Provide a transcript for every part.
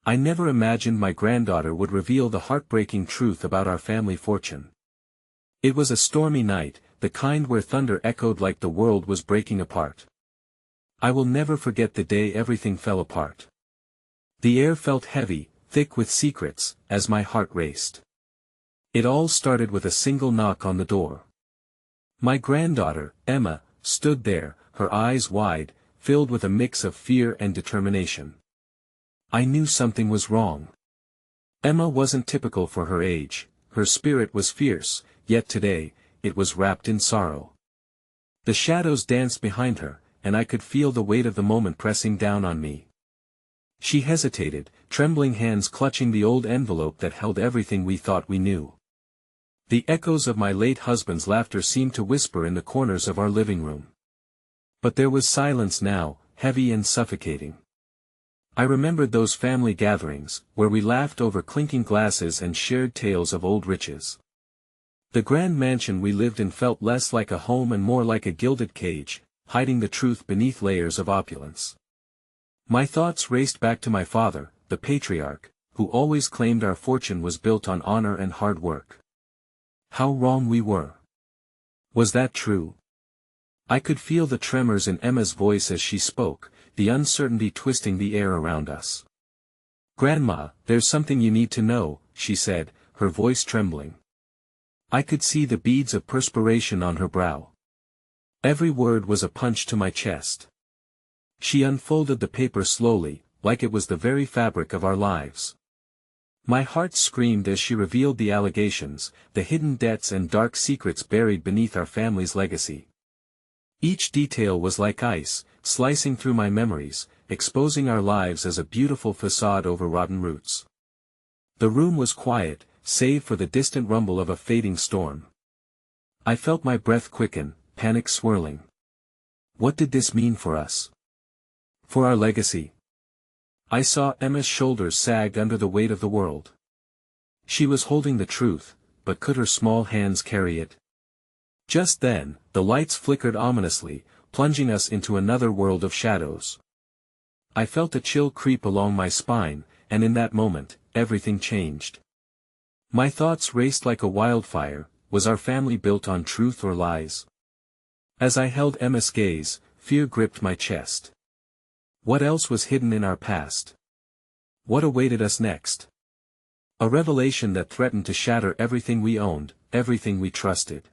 I never imagined my granddaughter would reveal the heartbreaking truth about our family fortune. It was a stormy night, the kind where thunder echoed like the world was breaking apart. I will never forget the day everything fell apart. The air felt heavy, thick with secrets, as my heart raced. It all started with a single knock on the door. My granddaughter, Emma, stood there, her eyes wide, filled with a mix of fear and determination. I knew something was wrong. Emma wasn't typical for her age, her spirit was fierce, yet today, it was wrapped in sorrow. The shadows danced behind her, and I could feel the weight of the moment pressing down on me. She hesitated, trembling hands clutching the old envelope that held everything we thought we knew. The echoes of my late husband's laughter seemed to whisper in the corners of our living room. But there was silence now, heavy and suffocating. I remembered those family gatherings, where we laughed over clinking glasses and shared tales of old riches. The grand mansion we lived in felt less like a home and more like a gilded cage, hiding the truth beneath layers of opulence. My thoughts raced back to my father, the patriarch, who always claimed our fortune was built on honor and hard work. How wrong we were. Was that true? I could feel the tremors in Emma's voice as she spoke, the uncertainty twisting the air around us. "Grandma, there's something you need to know," she said, her voice trembling. I could see the beads of perspiration on her brow. Every word was a punch to my chest. She unfolded the paper slowly, like it was the very fabric of our lives. My heart screamed as she revealed the allegations, the hidden debts and dark secrets buried beneath our family's legacy. Each detail was like ice, slicing through my memories, exposing our lives as a beautiful facade over rotten roots. The room was quiet, save for the distant rumble of a fading storm. I felt my breath quicken, panic swirling. What did this mean for us? For our legacy? I saw Emma's shoulders sag under the weight of the world. She was holding the truth, but could her small hands carry it? Just then, the lights flickered ominously, plunging us into another world of shadows. I felt a chill creep along my spine, and in that moment, everything changed. My thoughts raced like a wildfire. Was our family built on truth or lies? As I held Emma's gaze, fear gripped my chest. What else was hidden in our past? What awaited us next? A revelation that threatened to shatter everything we owned, everything we trusted.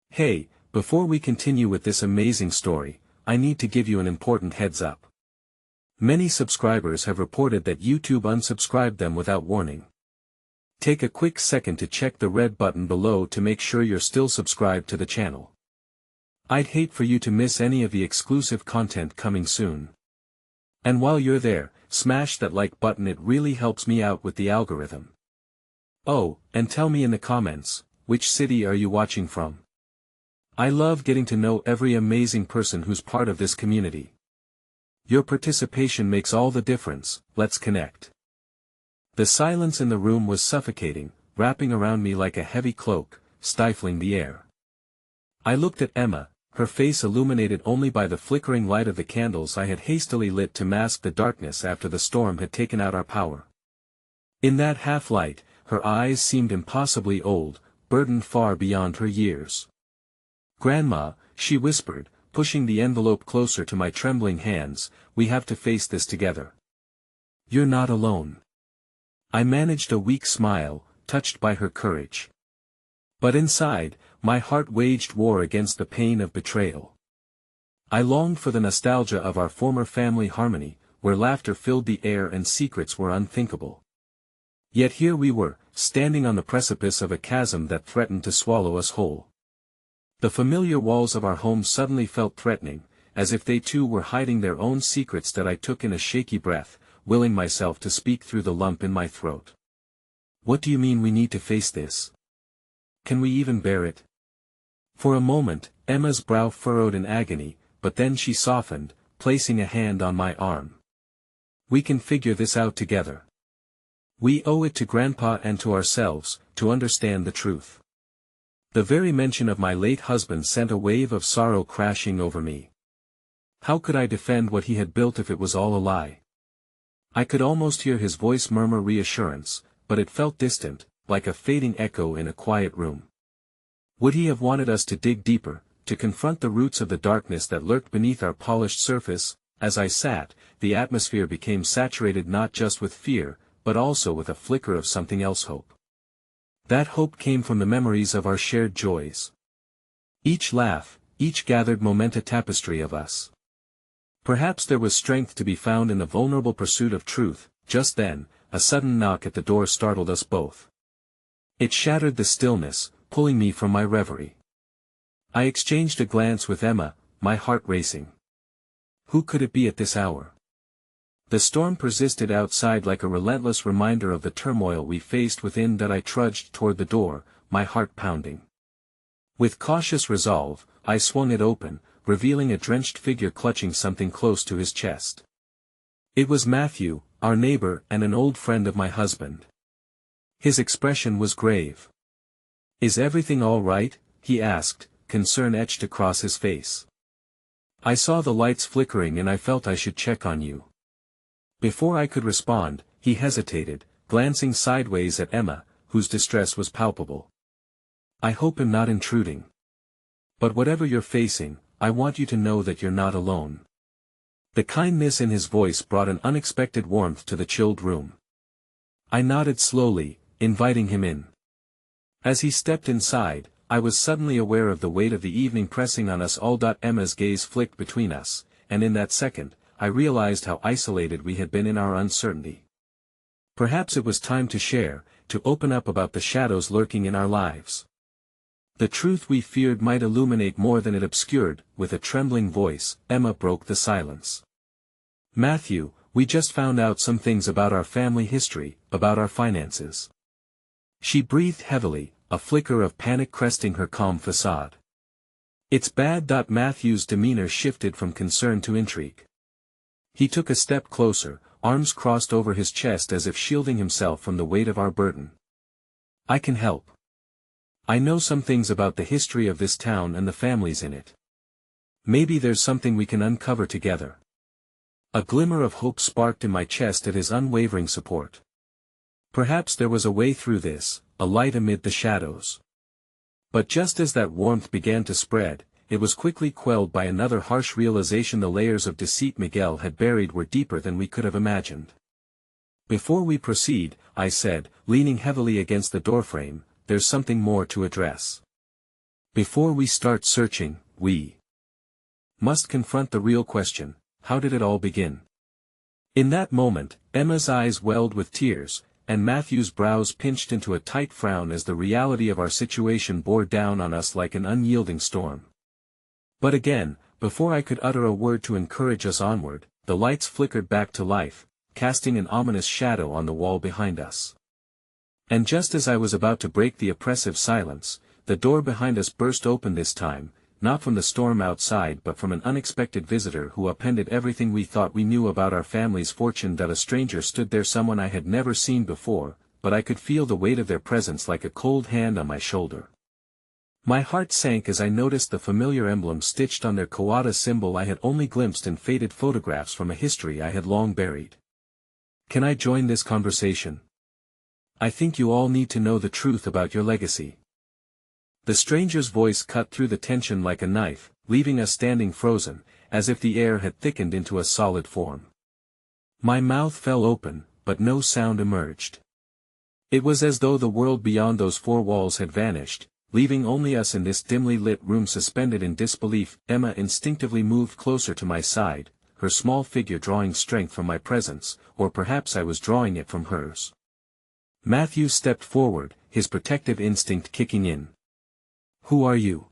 Hey, before we continue with this amazing story, I need to give you an important heads up. Many subscribers have reported that YouTube unsubscribed them without warning. Take a quick second to check the red button below to make sure you're still subscribed to the channel. I'd hate for you to miss any of the exclusive content coming soon. And while you're there, smash that like button, it really helps me out with the algorithm. Oh, and tell me in the comments, which city are you watching from? I love getting to know every amazing person who's part of this community. Your participation makes all the difference. Let's connect. The silence in the room was suffocating, wrapping around me like a heavy cloak, stifling the air. I looked at Emma, her face illuminated only by the flickering light of the candles I had hastily lit to mask the darkness after the storm had taken out our power. In that half-light, her eyes seemed impossibly old, burdened far beyond her years. "Grandma," she whispered, pushing the envelope closer to my trembling hands, "we have to face this together. You're not alone." I managed a weak smile, touched by her courage. But inside, my heart waged war against the pain of betrayal. I longed for the nostalgia of our former family harmony, where laughter filled the air and secrets were unthinkable. Yet here we were, standing on the precipice of a chasm that threatened to swallow us whole. The familiar walls of our home suddenly felt threatening, as if they too were hiding their own secrets that I took in a shaky breath, willing myself to speak through the lump in my throat. "What do you mean we need to face this? Can we even bear it?" For a moment, Emma's brow furrowed in agony, but then she softened, placing a hand on my arm. "We can figure this out together. We owe it to Grandpa and to ourselves, to understand the truth." The very mention of my late husband sent a wave of sorrow crashing over me. How could I defend what he had built if it was all a lie? I could almost hear his voice murmur reassurance, but it felt distant, like a fading echo in a quiet room. Would he have wanted us to dig deeper, to confront the roots of the darkness that lurked beneath our polished surface? As I sat, the atmosphere became saturated not just with fear, but also with a flicker of something else: hope. That hope came from the memories of our shared joys. Each laugh, each gathered moment a tapestry of us. Perhaps there was strength to be found in the vulnerable pursuit of truth. Just then, a sudden knock at the door startled us both. It shattered the stillness, pulling me from my reverie. I exchanged a glance with Emma, my heart racing. Who could it be at this hour? The storm persisted outside like a relentless reminder of the turmoil we faced within. That I trudged toward the door, my heart pounding. With cautious resolve, I swung it open, revealing a drenched figure clutching something close to his chest. It was Matthew, our neighbor and an old friend of my husband. His expression was grave. "Is everything all right?" he asked, concern etched across his face. "I saw the lights flickering and I felt I should check on you." Before I could respond, he hesitated, glancing sideways at Emma, whose distress was palpable. "I hope I'm not intruding. But whatever you're facing, I want you to know that you're not alone." The kindness in his voice brought an unexpected warmth to the chilled room. I nodded slowly, inviting him in. As he stepped inside, I was suddenly aware of the weight of the evening pressing on us all. Emma's gaze flicked between us, and in that second, I realized how isolated we had been in our uncertainty. Perhaps it was time to share, to open up about the shadows lurking in our lives. The truth we feared might illuminate more than it obscured. With a trembling voice, Emma broke the silence. "Matthew, we just found out some things about our family history, about our finances." She breathed heavily, a flicker of panic cresting her calm facade. "It's bad." Matthew's demeanor shifted from concern to intrigue. He took a step closer, arms crossed over his chest as if shielding himself from the weight of our burden. "I can help. I know some things about the history of this town and the families in it. Maybe there's something we can uncover together." A glimmer of hope sparked in my chest at his unwavering support. Perhaps there was a way through this, a light amid the shadows. But just as that warmth began to spread, it was quickly quelled by another harsh realization: the layers of deceit Miguel had buried were deeper than we could have imagined. "Before we proceed," I said, leaning heavily against the doorframe, "there's something more to address. Before we start searching, we must confront the real question: how did it all begin?" In that moment, Emma's eyes welled with tears, and Matthew's brows pinched into a tight frown as the reality of our situation bore down on us like an unyielding storm. But again, before I could utter a word to encourage us onward, the lights flickered back to life, casting an ominous shadow on the wall behind us. And just as I was about to break the oppressive silence, the door behind us burst open, this time, not from the storm outside but from an unexpected visitor who upended everything we thought we knew about our family's fortune. A stranger stood there, someone I had never seen before, but I could feel the weight of their presence like a cold hand on my shoulder. My heart sank as I noticed the familiar emblem stitched on their Kawada symbol I had only glimpsed in faded photographs from a history I had long buried. "Can I join this conversation? I think you all need to know the truth about your legacy." The stranger's voice cut through the tension like a knife, leaving us standing frozen, as if the air had thickened into a solid form. My mouth fell open, but no sound emerged. It was as though the world beyond those four walls had vanished, leaving only us in this dimly lit room suspended in disbelief. Emma instinctively moved closer to my side, her small figure drawing strength from my presence, or perhaps I was drawing it from hers. Matthew stepped forward, his protective instinct kicking in. "Who are you?"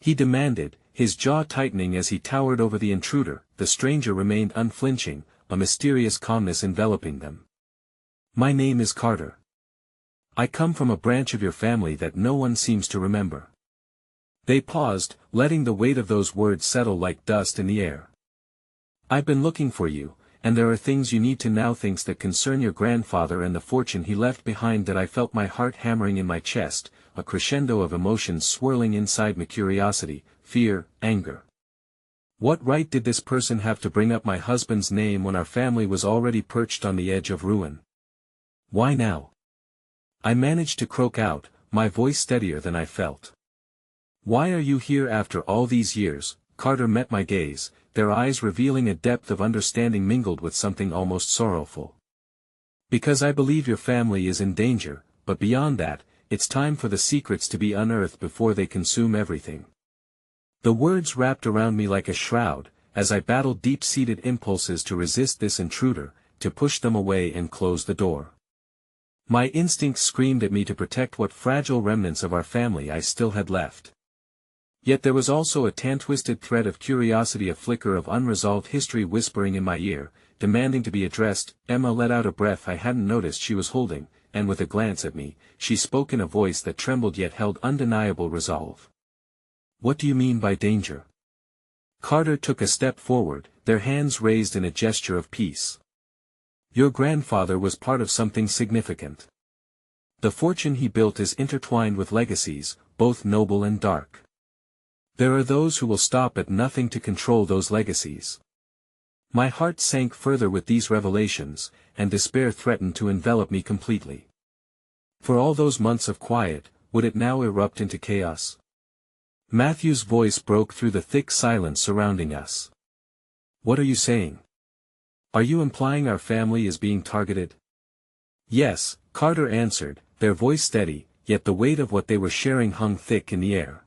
he demanded, his jaw tightening as he towered over the intruder. The stranger remained unflinching, a mysterious calmness enveloping them. "My name is Carter. I come from a branch of your family that no one seems to remember." They paused, letting the weight of those words settle like dust in the air. "I've been looking for you, and there are things you need to know, things that concern your grandfather and the fortune he left behind." That I felt my heart hammering in my chest, a crescendo of emotions swirling inside me: curiosity, fear, anger. What right did this person have to bring up my husband's name when our family was already perched on the edge of ruin? Why now? I managed to croak out, my voice steadier than I felt. Why are you here after all these years? Carter met my gaze, their eyes revealing a depth of understanding mingled with something almost sorrowful. Because I believe your family is in danger, but beyond that, it's time for the secrets to be unearthed before they consume everything. The words wrapped around me like a shroud, as I battled deep-seated impulses to resist this intruder, to push them away and close the door. My instincts screamed at me to protect what fragile remnants of our family I still had left. Yet there was also a tan-twisted thread of curiosity, a flicker of unresolved history whispering in my ear, demanding to be addressed. Emma let out a breath I hadn't noticed she was holding, and with a glance at me, she spoke in a voice that trembled yet held undeniable resolve. What do you mean by danger? Carter took a step forward, their hands raised in a gesture of peace. Your grandfather was part of something significant. The fortune he built is intertwined with legacies, both noble and dark. There are those who will stop at nothing to control those legacies. My heart sank further with these revelations, and despair threatened to envelop me completely. For all those months of quiet, would it now erupt into chaos? Matthew's voice broke through the thick silence surrounding us. What are you saying? Are you implying our family is being targeted? Yes, Carter answered, their voice steady, yet the weight of what they were sharing hung thick in the air.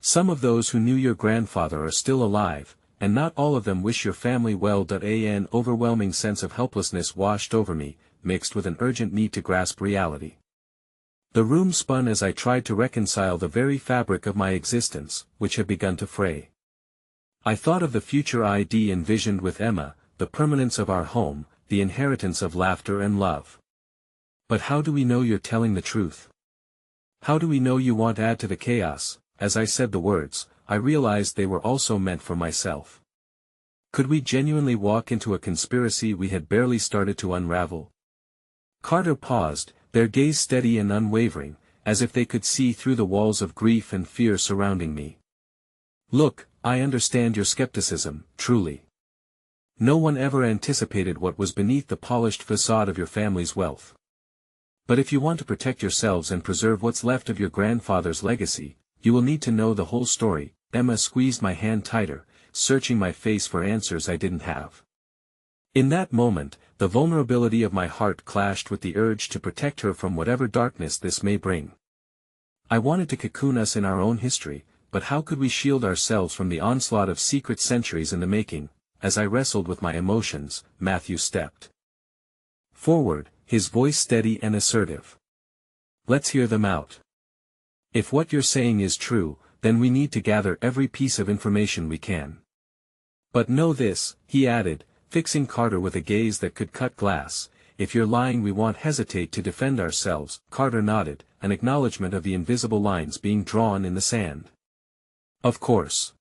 Some of those who knew your grandfather are still alive, and not all of them wish your family well. An overwhelming sense of helplessness washed over me, mixed with an urgent need to grasp reality. The room spun as I tried to reconcile the very fabric of my existence, which had begun to fray. I thought of the future I'd envisioned with Emma, the permanence of our home, the inheritance of laughter and love. But how do we know you're telling the truth? How do we know you won't add to the chaos? As I said the words, I realized they were also meant for myself. Could we genuinely walk into a conspiracy we had barely started to unravel? Carter paused, their gaze steady and unwavering, as if they could see through the walls of grief and fear surrounding me. Look, I understand your skepticism, truly. No one ever anticipated what was beneath the polished facade of your family's wealth. But if you want to protect yourselves and preserve what's left of your grandfather's legacy, you will need to know the whole story. Emma squeezed my hand tighter, searching my face for answers I didn't have. In that moment, the vulnerability of my heart clashed with the urge to protect her from whatever darkness this may bring. I wanted to cocoon us in our own history, but how could we shield ourselves from the onslaught of secret centuries in the making? As I wrestled with my emotions, Matthew stepped forward, his voice steady and assertive. Let's hear them out. If what you're saying is true, then we need to gather every piece of information we can. But know this, he added, fixing Carter with a gaze that could cut glass, if you're lying we won't hesitate to defend ourselves. Carter nodded, an acknowledgement of the invisible lines being drawn in the sand. Of course.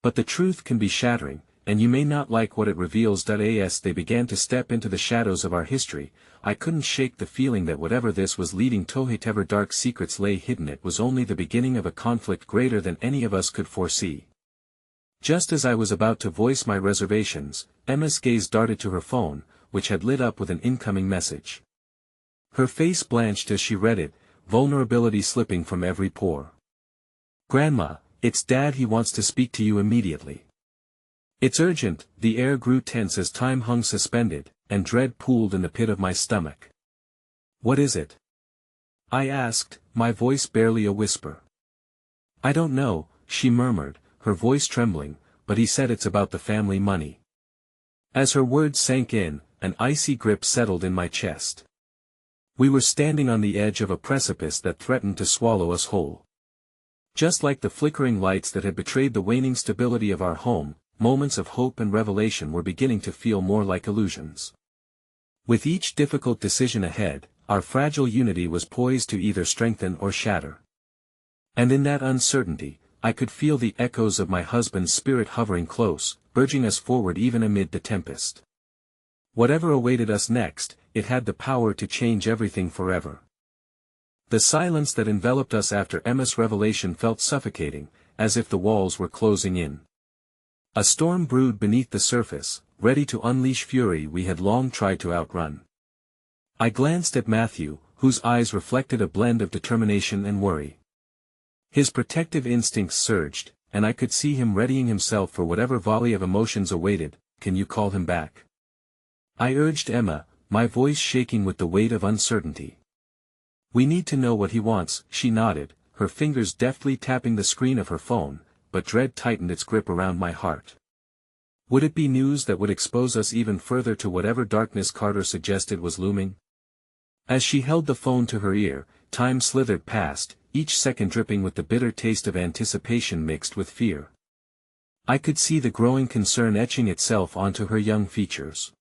But the truth can be shattering, and you may not like what it reveals. As they began to step into the shadows of our history, I couldn't shake the feeling that whatever this was leading to, whatever dark secrets lay hidden, it was only the beginning of a conflict greater than any of us could foresee. Just as I was about to voice my reservations, Emma's gaze darted to her phone, which had lit up with an incoming message. Her face blanched as she read it, vulnerability slipping from every pore. Grandma, it's Dad, he wants to speak to you immediately. It's urgent. The air grew tense as time hung suspended, and dread pooled in the pit of my stomach. What is it? I asked, my voice barely a whisper. I don't know, she murmured, her voice trembling, but he said it's about the family money. As her words sank in, an icy grip settled in my chest. We were standing on the edge of a precipice that threatened to swallow us whole. Just like the flickering lights that had betrayed the waning stability of our home, moments of hope and revelation were beginning to feel more like illusions. With each difficult decision ahead, our fragile unity was poised to either strengthen or shatter. And in that uncertainty, I could feel the echoes of my husband's spirit hovering close, urging us forward even amid the tempest. Whatever awaited us next, it had the power to change everything forever. The silence that enveloped us after Emma's revelation felt suffocating, as if the walls were closing in. A storm brewed beneath the surface, ready to unleash fury we had long tried to outrun. I glanced at Matthew, whose eyes reflected a blend of determination and worry. His protective instincts surged, and I could see him readying himself for whatever volley of emotions awaited. "Can you call him back?" I urged Emma, my voice shaking with the weight of uncertainty. "We need to know what he wants," she nodded, her fingers deftly tapping the screen of her phone, but dread tightened its grip around my heart. Would it be news that would expose us even further to whatever darkness Carter suggested was looming? As she held the phone to her ear, time slithered past, each second dripping with the bitter taste of anticipation mixed with fear. I could see the growing concern etching itself onto her young features.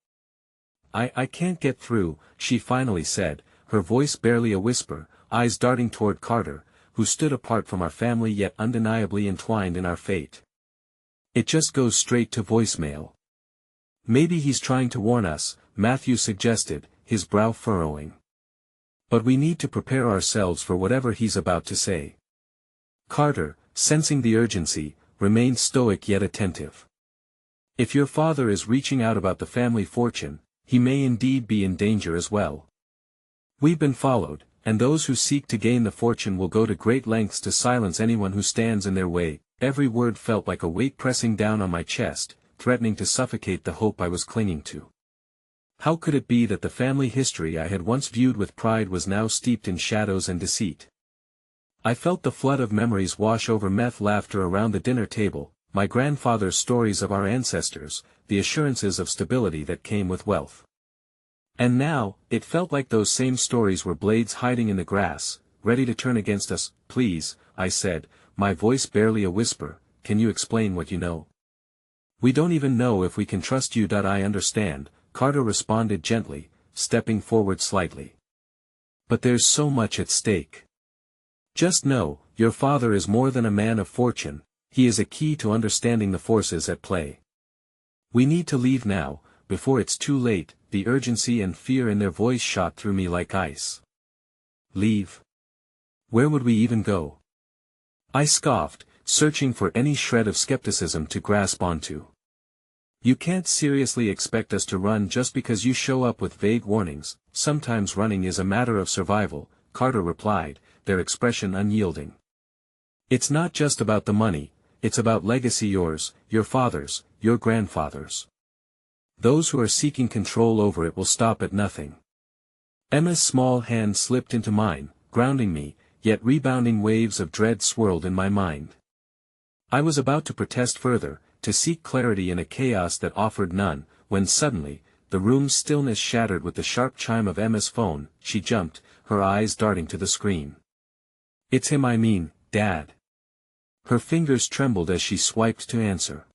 I can't get through," she finally said, her voice barely a whisper, eyes darting toward Carter, who stood apart from our family yet undeniably entwined in our fate. "It just goes straight to voicemail." "Maybe he's trying to warn us," Matthew suggested, his brow furrowing. "But we need to prepare ourselves for whatever he's about to say." Carter, sensing the urgency, remained stoic yet attentive. "If your father is reaching out about the family fortune, he may indeed be in danger as well. We've been followed, and those who seek to gain the fortune will go to great lengths to silence anyone who stands in their way." Every word felt like a weight pressing down on my chest, threatening to suffocate the hope I was clinging to. How could it be that the family history I had once viewed with pride was now steeped in shadows and deceit? I felt the flood of memories wash over meth laughter around the dinner table, my grandfather's stories of our ancestors, the assurances of stability that came with wealth. And now, it felt like those same stories were blades hiding in the grass, ready to turn against us. "Please," I said, my voice barely a whisper, "can you explain what you know?" "We don't even know if we can trust you." "I understand," Carter responded gently, stepping forward slightly. "But there's so much at stake. Just know, your father is more than a man of fortune, he is a key to understanding the forces at play. We need to leave now, before it's too late." The urgency and fear in their voice shot through me like ice. "Leave? Where would we even go?" I scoffed, searching for any shred of skepticism to grasp onto. "You can't seriously expect us to run just because you show up with vague warnings. Sometimes running is a matter of survival," Carter replied, their expression unyielding. "It's not just about the money, it's about legacy, yours, your father's, your grandfather's. Those who are seeking control over it will stop at nothing." Emma's small hand slipped into mine, grounding me, yet rebounding waves of dread swirled in my mind. I was about to protest further, to seek clarity in a chaos that offered none, when suddenly, the room's stillness shattered with the sharp chime of Emma's phone. She jumped, her eyes darting to the screen. "It's him, I mean, Dad." Her fingers trembled as she swiped to answer.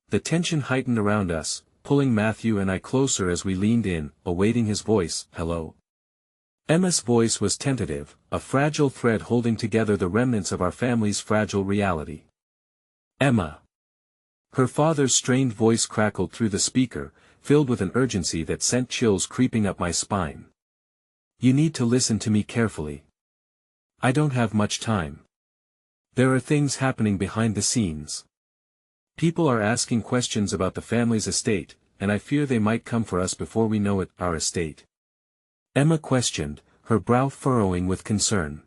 The tension heightened around us, pulling Matthew and I closer as we leaned in, awaiting his voice. "Hello?" Emma's voice was tentative, a fragile thread holding together the remnants of our family's fragile reality. "Emma." Her father's strained voice crackled through the speaker, filled with an urgency that sent chills creeping up my spine. "You need to listen to me carefully. I don't have much time. There are things happening behind the scenes. People are asking questions about the family's estate, and I fear they might come for us before we know it." "Our estate?" Emma questioned, her brow furrowing with concern.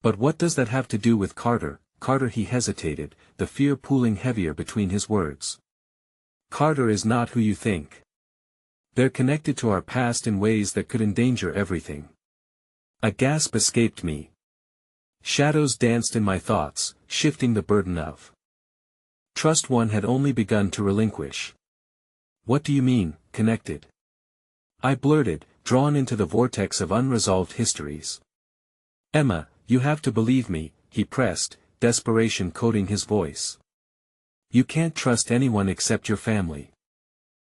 "But what does that have to do with Carter?" "Carter," he hesitated, the fear pooling heavier between his words. "Carter is not who you think. They're connected to our past in ways that could endanger everything." A gasp escaped me. Shadows danced in my thoughts, shifting the burden of trust one had only begun to relinquish. "What do you mean, connected?" I blurted, drawn into the vortex of unresolved histories. "Emma, you have to believe me," he pressed, desperation coating his voice. "You can't trust anyone except your family.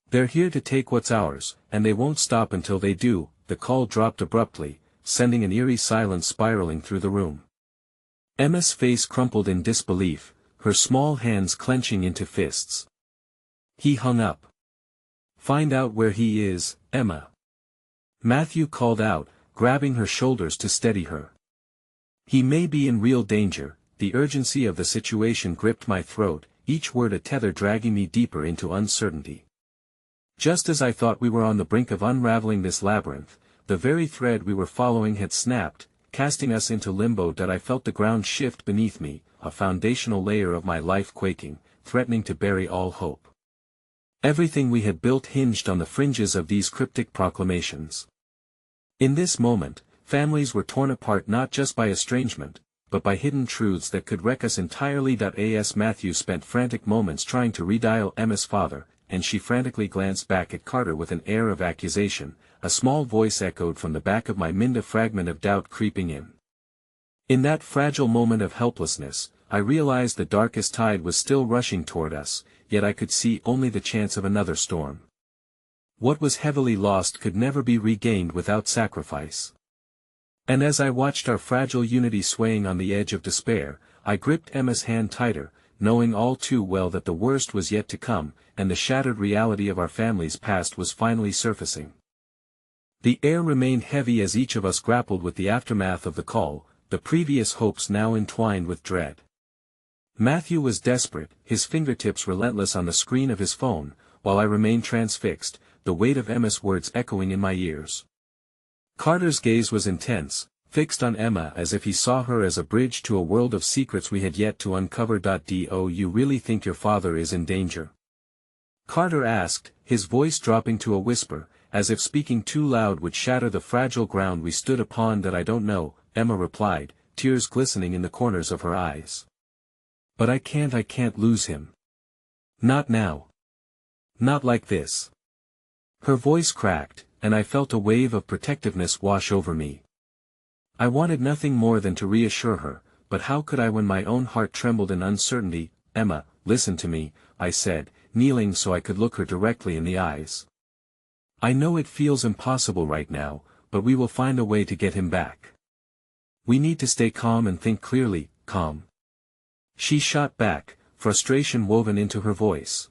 They're here to take what's ours, and they won't stop until they do." The call dropped abruptly, sending an eerie silence spiraling through the room. Emma's face crumpled in disbelief, her small hands clenching into fists. He hung up. "Find out where he is, Emma." Matthew called out, grabbing her shoulders to steady her. "He may be in real danger." The urgency of the situation gripped my throat, each word a tether dragging me deeper into uncertainty. Just as I thought we were on the brink of unraveling this labyrinth, the very thread we were following had snapped, casting us into limbo. I felt the ground shift beneath me, a foundational layer of my life quaking, threatening to bury all hope. Everything we had built hinged on the fringes of these cryptic proclamations. In this moment, families were torn apart not just by estrangement, but by hidden truths that could wreck us entirely. As Matthew spent frantic moments trying to redial Emma's father, and she frantically glanced back at Carter with an air of accusation, a small voice echoed from the back of my mind, a fragment of doubt creeping in. In that fragile moment of helplessness, I realized the darkest tide was still rushing toward us, yet I could see only the chance of another storm. What was heavily lost could never be regained without sacrifice. And as I watched our fragile unity swaying on the edge of despair, I gripped Emma's hand tighter, knowing all too well that the worst was yet to come, and the shattered reality of our family's past was finally surfacing. The air remained heavy as each of us grappled with the aftermath of the call, the previous hopes now entwined with dread. Matthew was desperate, his fingertips relentless on the screen of his phone, while I remained transfixed, the weight of Emma's words echoing in my ears. Carter's gaze was intense, fixed on Emma as if he saw her as a bridge to a world of secrets we had yet to uncover. Do you really think your father is in danger? Carter asked, his voice dropping to a whisper, as if speaking too loud would shatter the fragile ground we stood upon. I don't know, Emma replied, tears glistening in the corners of her eyes. But I can't lose him. Not now. Not like this. Her voice cracked, and I felt a wave of protectiveness wash over me. I wanted nothing more than to reassure her, but how could I when my own heart trembled in uncertainty? Emma, listen to me, I said, kneeling so I could look her directly in the eyes. I know it feels impossible right now, but we will find a way to get him back. We need to stay calm and think clearly, calm. She shot back, frustration woven into her voice.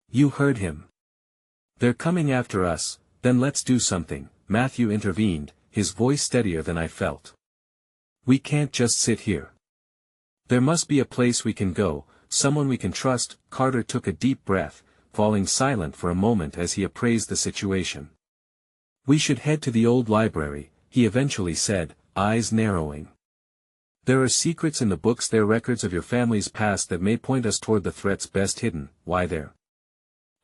You heard him. They're coming after us, then let's do something, Matthew intervened, his voice steadier than I felt. We can't just sit here. There must be a place we can go, someone we can trust. Carter took a deep breath, falling silent for a moment as he appraised the situation. We should head to the old library, he eventually said, eyes narrowing. There are secrets in the books there, records of your family's past that may point us toward the threats best hidden. Why there?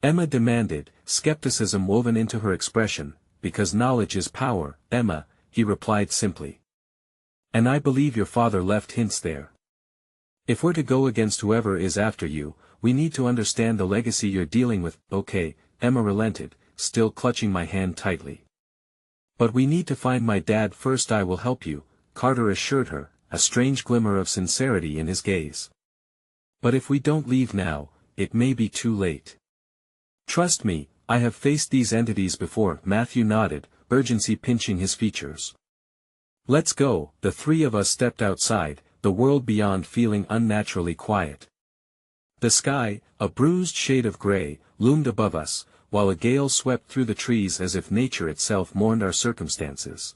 Emma demanded, skepticism woven into her expression. Because knowledge is power, Emma, he replied simply. And I believe your father left hints there. If we're to go against whoever is after you, we need to understand the legacy you're dealing with. Okay, Emma relented, still clutching my hand tightly. But we need to find my dad first. I will help you, Carter assured her, a strange glimmer of sincerity in his gaze. But if we don't leave now, it may be too late. Trust me, I have faced these entities before. Matthew nodded, urgency pinching his features. Let's go. The three of us stepped outside, the world beyond feeling unnaturally quiet. The sky, a bruised shade of gray, loomed above us, while a gale swept through the trees as if nature itself mourned our circumstances.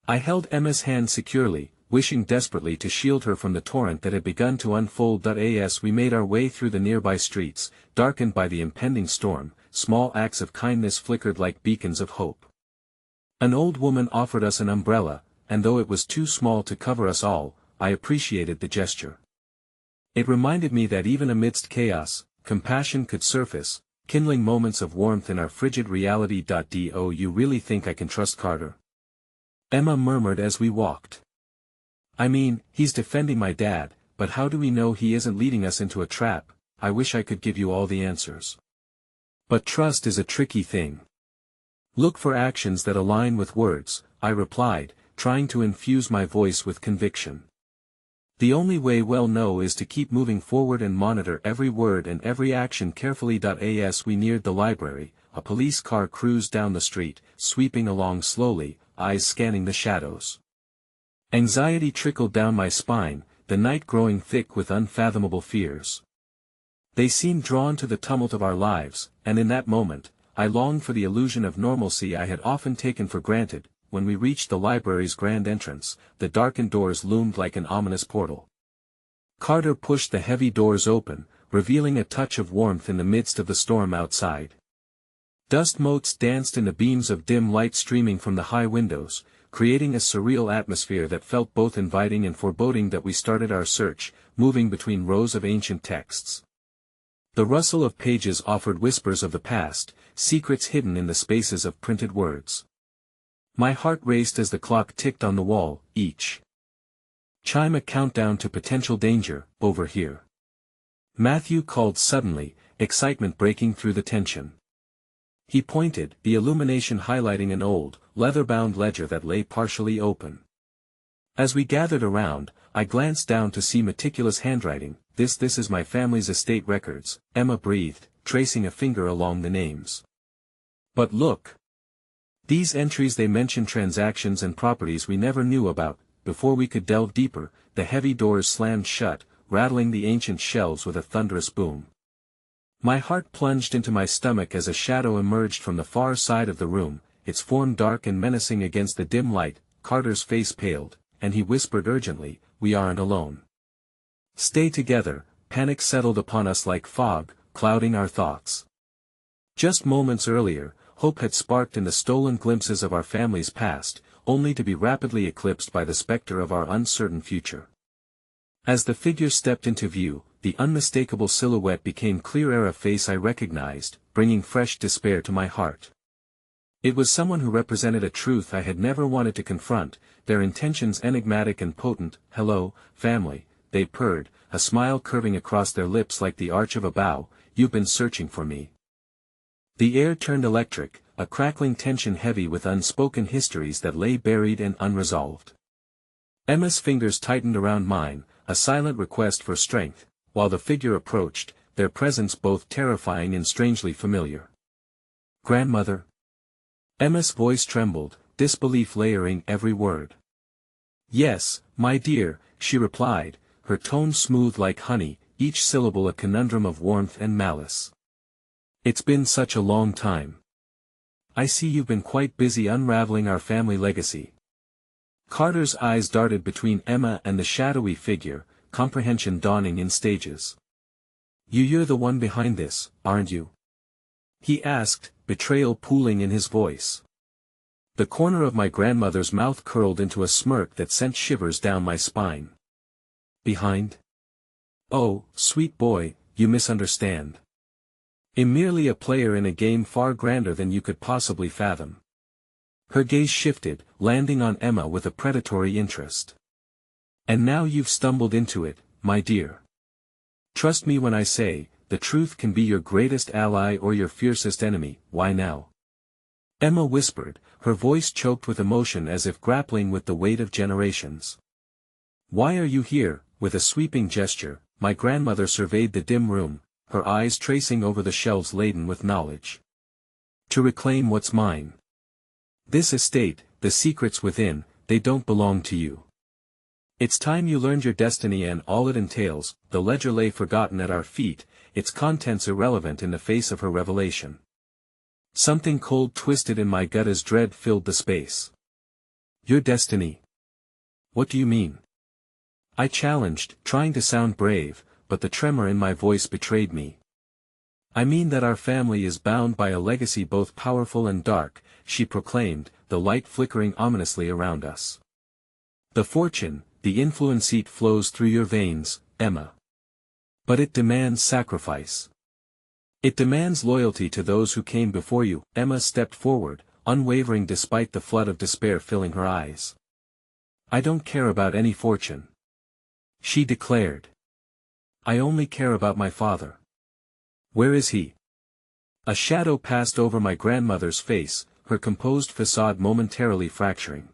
I held Emma's hand securely, wishing desperately to shield her from the torrent that had begun to unfold. As we made our way through the nearby streets, darkened by the impending storm, small acts of kindness flickered like beacons of hope. An old woman offered us an umbrella, and though it was too small to cover us all, I appreciated the gesture. It reminded me that even amidst chaos, compassion could surface, kindling moments of warmth in our frigid reality. Do you really think I can trust Carter? Emma murmured as we walked. I mean, he's defending my dad, but how do we know he isn't leading us into a trap? I wish I could give you all the answers. But trust is a tricky thing. Look for actions that align with words, I replied, trying to infuse my voice with conviction. The only way we'll know is to keep moving forward and monitor every word and every action carefully. As we neared the library, a police car cruised down the street, sweeping along slowly, eyes scanning the shadows. Anxiety trickled down my spine, the night growing thick with unfathomable fears. They seemed drawn to the tumult of our lives, and in that moment, I longed for the illusion of normalcy I had often taken for granted. When we reached the library's grand entrance, the darkened doors loomed like an ominous portal. Carter pushed the heavy doors open, revealing a touch of warmth in the midst of the storm outside. Dust motes danced in the beams of dim light streaming from the high windows, creating a surreal atmosphere that felt both inviting and foreboding. That we started our search, moving between rows of ancient texts. The rustle of pages offered whispers of the past, secrets hidden in the spaces of printed words. My heart raced as the clock ticked on the wall, each chime a countdown to potential danger. Over here, Matthew called suddenly, excitement breaking through the tension. He pointed, the illumination highlighting an old, leather-bound ledger that lay partially open. As we gathered around, I glanced down to see meticulous handwriting. This is my family's estate records, Emma breathed, tracing a finger along the names. But look! These entries, they mention transactions and properties we never knew about. Before we could delve deeper, the heavy doors slammed shut, rattling the ancient shelves with a thunderous boom. My heart plunged into my stomach as a shadow emerged from the far side of the room, its form dark and menacing against the dim light. Carter's face paled, and he whispered urgently, "We aren't alone. Stay together." Panic settled upon us like fog, clouding our thoughts. Just moments earlier, hope had sparked in the stolen glimpses of our family's past, only to be rapidly eclipsed by the specter of our uncertain future. As the figure stepped into view, the unmistakable silhouette became clearer, a face I recognized, bringing fresh despair to my heart. It was someone who represented a truth I had never wanted to confront, their intentions enigmatic and potent. "Hello, family," they purred, a smile curving across their lips like the arch of a bow. "You've been searching for me." The air turned electric, a crackling tension heavy with unspoken histories that lay buried and unresolved. Emma's fingers tightened around mine, a silent request for strength, while the figure approached, their presence both terrifying and strangely familiar. "Grandmother?" Emma's voice trembled, disbelief layering every word. "Yes, my dear," she replied, her tone smooth like honey, each syllable a conundrum of warmth and malice. "It's been such a long time. I see you've been quite busy unraveling our family legacy." Carter's eyes darted between Emma and the shadowy figure, comprehension dawning in stages. You're the one behind this, aren't you?" he asked, betrayal pooling in his voice. The corner of my grandmother's mouth curled into a smirk that sent shivers down my spine. "Behind? Oh, sweet boy, you misunderstand. I'm merely a player in a game far grander than you could possibly fathom." Her gaze shifted, landing on Emma with a predatory interest. "And now you've stumbled into it, my dear. Trust me when I say, the truth can be your greatest ally or your fiercest enemy." "Why now?" Emma whispered, her voice choked with emotion as if grappling with the weight of generations. "Why are you here?" With a sweeping gesture, my grandmother surveyed the dim room, her eyes tracing over the shelves laden with knowledge. "To reclaim what's mine. This estate, the secrets within, they don't belong to you. It's time you learned your destiny and all it entails." The ledger lay forgotten at our feet, its contents irrelevant in the face of her revelation. Something cold twisted in my gut as dread filled the space. "Your destiny? What do you mean?" I challenged, trying to sound brave, but the tremor in my voice betrayed me. "I mean that our family is bound by a legacy both powerful and dark," she proclaimed, the light flickering ominously around us. "The fortune, the influence it flows through your veins, Emma. But it demands sacrifice. It demands loyalty to those who came before you." Emma stepped forward, unwavering despite the flood of despair filling her eyes. "I don't care about any fortune," she declared. "I only care about my father." "Where is he?" A shadow passed over my grandmother's face, her composed facade momentarily fracturing.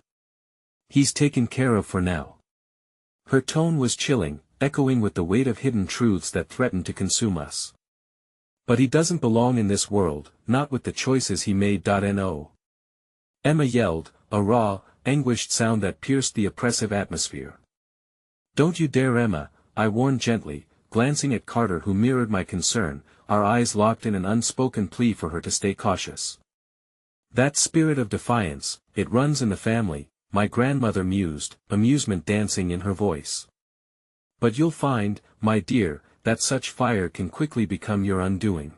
"He's taken care of for now." Her tone was chilling, echoing with the weight of hidden truths that threatened to consume us. "But he doesn't belong in this world, not with the choices he made. No. Emma yelled, a raw, anguished sound that pierced the oppressive atmosphere. "Don't you dare, Emma," I warned gently, glancing at Carter who mirrored my concern, our eyes locked in an unspoken plea for her to stay cautious. "That spirit of defiance, it runs in the family," my grandmother mused, amusement dancing in her voice. "But you'll find, my dear, that such fire can quickly become your undoing.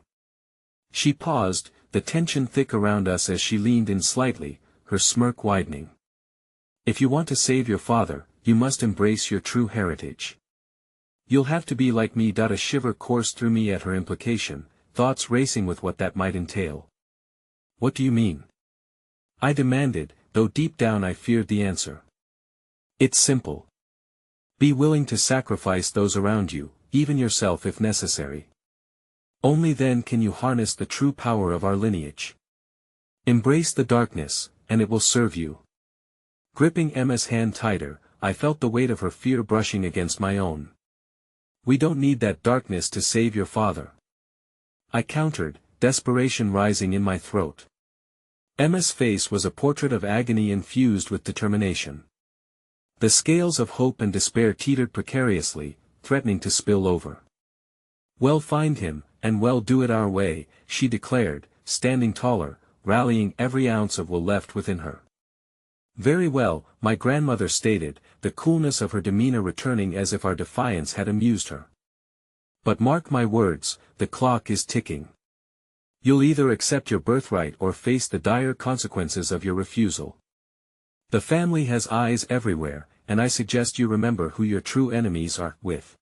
She paused, the tension thick around us as she leaned in slightly, her smirk widening. If you want to save your father, you must embrace your true heritage. You'll have to be like me. A shiver coursed through me at her implication, thoughts racing with what that might entail. What do you mean? I demanded, though deep down I feared the answer. It's simple. Be willing to sacrifice those around you, even yourself if necessary. Only then can you harness the true power of our lineage. Embrace the darkness, and it will serve you. Gripping Emma's hand tighter, I felt the weight of her fear brushing against my own. We don't need that darkness to save your father. I countered, desperation rising in my throat. Emma's face was a portrait of agony infused with determination. The scales of hope and despair teetered precariously, threatening to spill over. Well, find him, and well, do it our way, she declared, standing taller, rallying every ounce of will left within her. Very well, my grandmother stated, the coolness of her demeanor returning as if our defiance had amused her. But mark my words, the clock is ticking. You'll either accept your birthright or face the dire consequences of your refusal. The family has eyes everywhere, and I suggest you remember who your true enemies are. With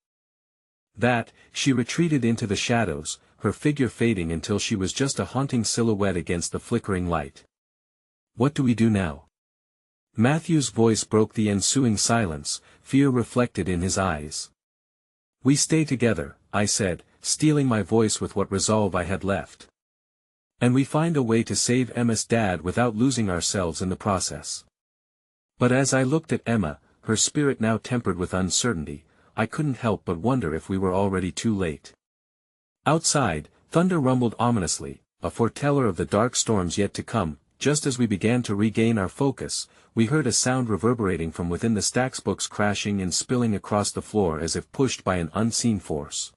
that, she retreated into the shadows, her figure fading until she was just a haunting silhouette against the flickering light. What do we do now? Matthew's voice broke the ensuing silence, fear reflected in his eyes. We stay together, I said, steeling my voice with what resolve I had left. And we find a way to save Emma's dad without losing ourselves in the process. But as I looked at Emma, her spirit now tempered with uncertainty, I couldn't help but wonder if we were already too late. Outside, thunder rumbled ominously, a foreteller of the dark storms yet to come. Just as we began to regain our focus, we heard a sound reverberating from within the stacks, books crashing and spilling across the floor as if pushed by an unseen force.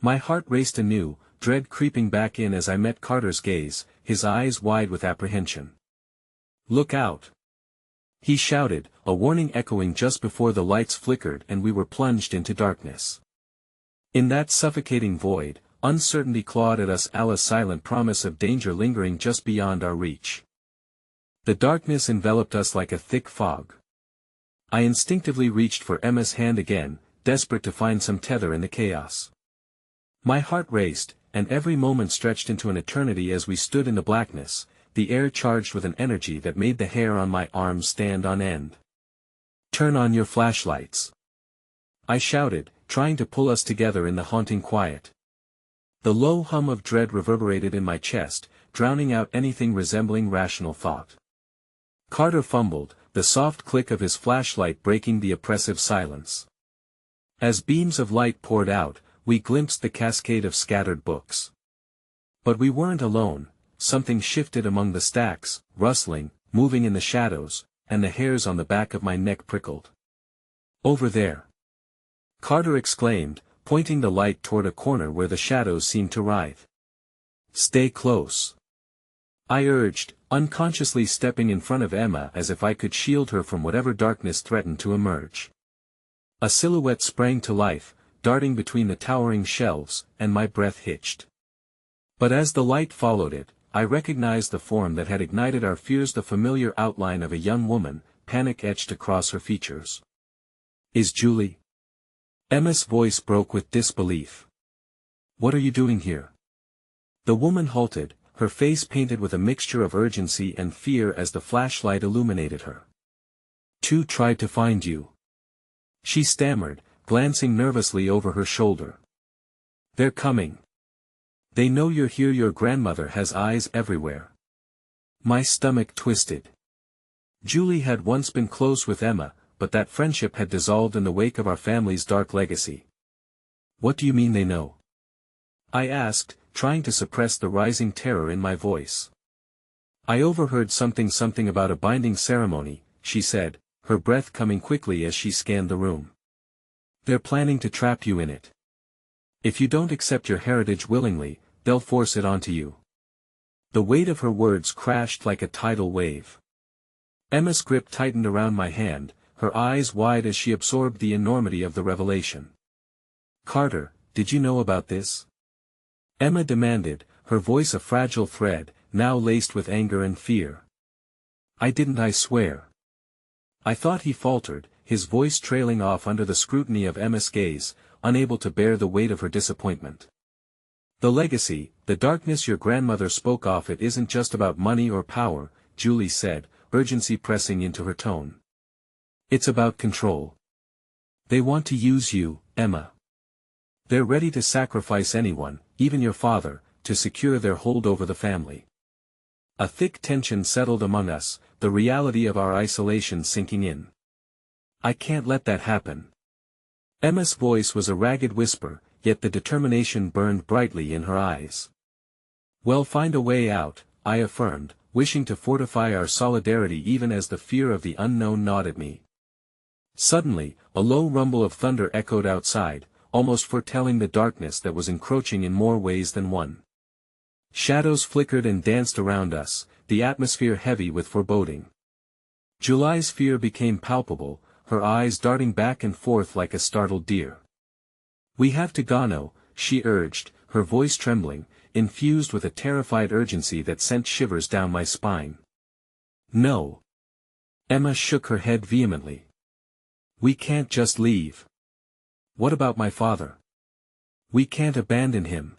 My heart raced anew, dread creeping back in as I met Carter's gaze, his eyes wide with apprehension. Look out! He shouted, a warning echoing just before the lights flickered and we were plunged into darkness. In that suffocating void, uncertainty clawed at us, a silent promise of danger lingering just beyond our reach. The darkness enveloped us like a thick fog. I instinctively reached for Emma's hand again, desperate to find some tether in the chaos. My heart raced, and every moment stretched into an eternity as we stood in the blackness, the air charged with an energy that made the hair on my arms stand on end. Turn on your flashlights, I shouted, trying to pull us together in the haunting quiet. The low hum of dread reverberated in my chest, drowning out anything resembling rational thought. Carter fumbled, the soft click of his flashlight breaking the oppressive silence. As beams of light poured out, we glimpsed the cascade of scattered books. But we weren't alone. Something shifted among the stacks, rustling, moving in the shadows, and the hairs on the back of my neck prickled. Over there! Carter exclaimed, pointing the light toward a corner where the shadows seemed to writhe. Stay close, I urged, unconsciously stepping in front of Emma as if I could shield her from whatever darkness threatened to emerge. A silhouette sprang to life, darting between the towering shelves, and my breath hitched. But as the light followed it, I recognized the form that had ignited our fears, the familiar outline of a young woman, panic etched across her features. Is Julie? Emma's voice broke with disbelief. What are you doing here? The woman halted, her face painted with a mixture of urgency and fear as the flashlight illuminated her. Two tried to find you, she stammered, glancing nervously over her shoulder. They're coming. They know you're here. Your grandmother has eyes everywhere. My stomach twisted. Julie had once been close with Emma, but that friendship had dissolved in the wake of our family's dark legacy. What do you mean they know? I asked, trying to suppress the rising terror in my voice. I overheard something about a binding ceremony, she said, her breath coming quickly as she scanned the room. They're planning to trap you in it. If you don't accept your heritage willingly, they'll force it onto you. The weight of her words crashed like a tidal wave. Emma's grip tightened around my hand, her eyes wide as she absorbed the enormity of the revelation. Carter, did you know about this? Emma demanded, her voice a fragile thread, now laced with anger and fear. I didn't, I swear. I thought, he faltered, his voice trailing off under the scrutiny of Emma's gaze, unable to bear the weight of her disappointment. The legacy, the darkness your grandmother spoke of, it isn't just about money or power, Julie said, urgency pressing into her tone. It's about control. They want to use you, Emma. They're ready to sacrifice anyone, even your father, to secure their hold over the family. A thick tension settled among us, the reality of our isolation sinking in. I can't let that happen. Emma's voice was a ragged whisper, yet the determination burned brightly in her eyes. We'll find a way out, I affirmed, wishing to fortify our solidarity even as the fear of the unknown gnawed at me. Suddenly, a low rumble of thunder echoed outside, almost foretelling the darkness that was encroaching in more ways than one. Shadows flickered and danced around us, the atmosphere heavy with foreboding. Julie's fear became palpable, her eyes darting back and forth like a startled deer. We have to go, she urged, her voice trembling, infused with a terrified urgency that sent shivers down my spine. No. Emma shook her head vehemently. We can't just leave. What about my father? We can't abandon him.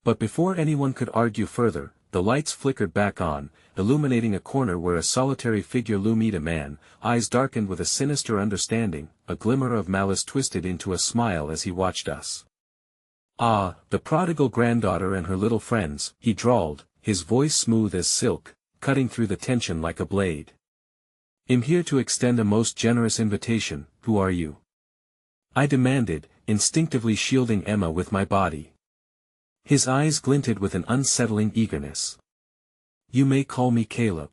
But before anyone could argue further, the lights flickered back on, illuminating a corner where a solitary figure loomed, a man, eyes darkened with a sinister understanding, a glimmer of malice twisted into a smile as he watched us. Ah, the prodigal granddaughter and her little friends, he drawled, his voice smooth as silk, cutting through the tension like a blade. I'm here to extend a most generous invitation. Who are you? I demanded, instinctively shielding Emma with my body. His eyes glinted with an unsettling eagerness. You may call me Caleb.